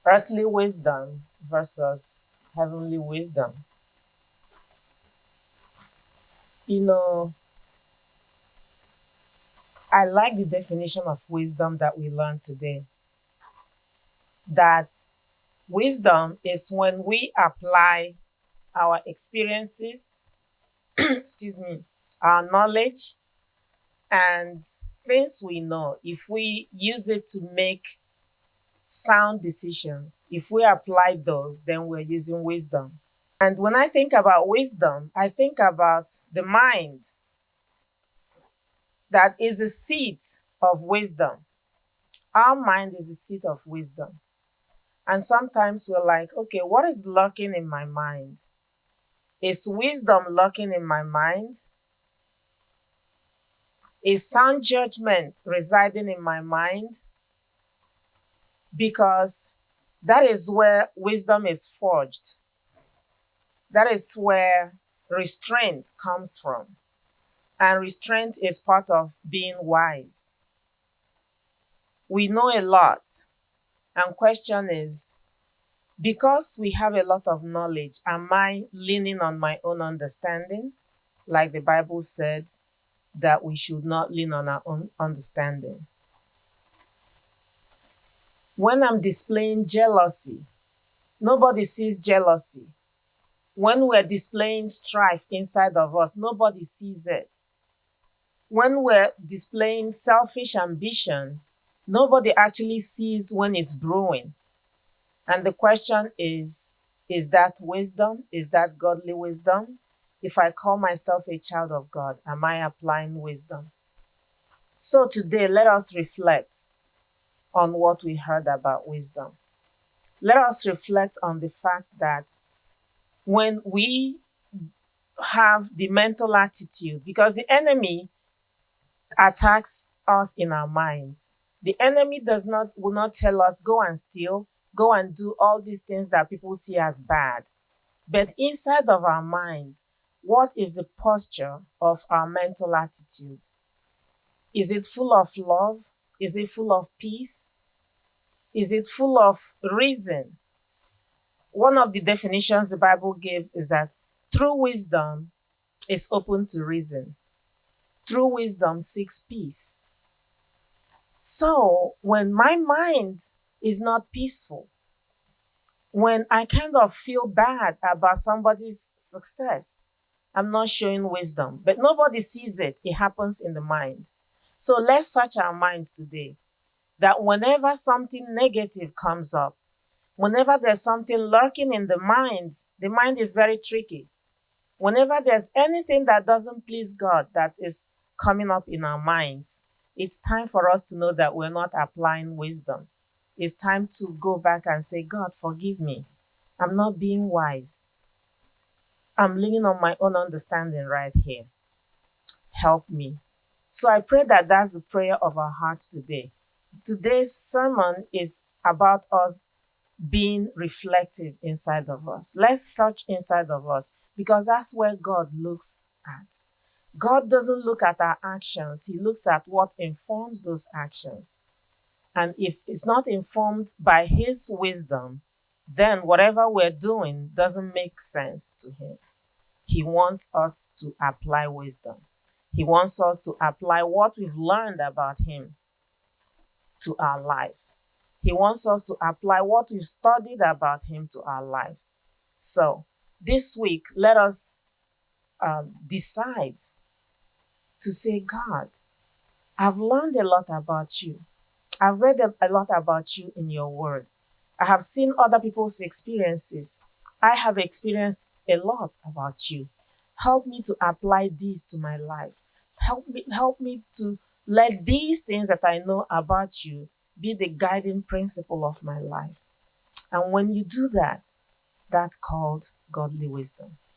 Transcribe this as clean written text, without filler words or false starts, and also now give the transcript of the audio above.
Earthly wisdom versus heavenly wisdom. You know, I like the definition of wisdom that we learned today. That wisdom is when we apply our experiences, excuse me, our knowledge, and things we know, if we use it to make sound decisions, if we apply those, then we're using wisdom. And when I think about wisdom, I think about the mind that is a seat of wisdom. Our mind is a seat of wisdom. And sometimes we're like, okay, what is lurking in my mind? Is wisdom lurking in my mind? Is sound judgment residing in my mind? Because that is where wisdom is forged. That is where restraint comes from. And restraint is part of being wise. We know a lot. And question is, because we have a lot of knowledge, am I leaning on my own understanding? Like the Bible said that we should not lean on our own understanding. When I'm displaying jealousy, nobody sees jealousy. When we're displaying strife inside of us, nobody sees it. When we're displaying selfish ambition, nobody actually sees when it's brewing. And the question is that wisdom? Is that godly wisdom? If I call myself a child of God, am I applying wisdom? So today, let us reflect on what we heard about wisdom. Let us reflect on the fact that when we have the mental attitude, because the enemy attacks us in our minds. The enemy will not tell us, go and steal, go and do all these things that people see as bad. But inside of our minds, what is the posture of our mental attitude? Is it full of love? Is it full of peace? Is it full of reason? One of the definitions the Bible gave is that true wisdom is open to reason. True wisdom seeks peace. So when my mind is not peaceful, when I kind of feel bad about somebody's success, I'm not showing wisdom, but nobody sees it. It happens in the mind. So let's search our minds today that whenever something negative comes up, whenever there's something lurking in the mind is very tricky. Whenever there's anything that doesn't please God that is coming up in our minds, it's time for us to know that we're not applying wisdom. It's time to go back and say, God, forgive me. I'm not being wise. I'm leaning on my own understanding right here. Help me. So I pray that that's the prayer of our hearts today. Today's sermon is about us being reflective inside of us. Let's search inside of us because that's where God looks at. God doesn't look at our actions. He looks at what informs those actions. And if it's not informed by his wisdom, then whatever we're doing doesn't make sense to him. He wants us to apply wisdom. He wants us to apply what we've learned about him to our lives. He wants us to apply what we've studied about him to our lives. So this week, let us decide to say, God, I've learned a lot about you. I've read a lot about you in your word. I have seen other people's experiences. I have experienced a lot about you. Help me to apply these to my life. Help me to let these things that I know about you be the guiding principle of my life. And when you do that, that's called godly wisdom.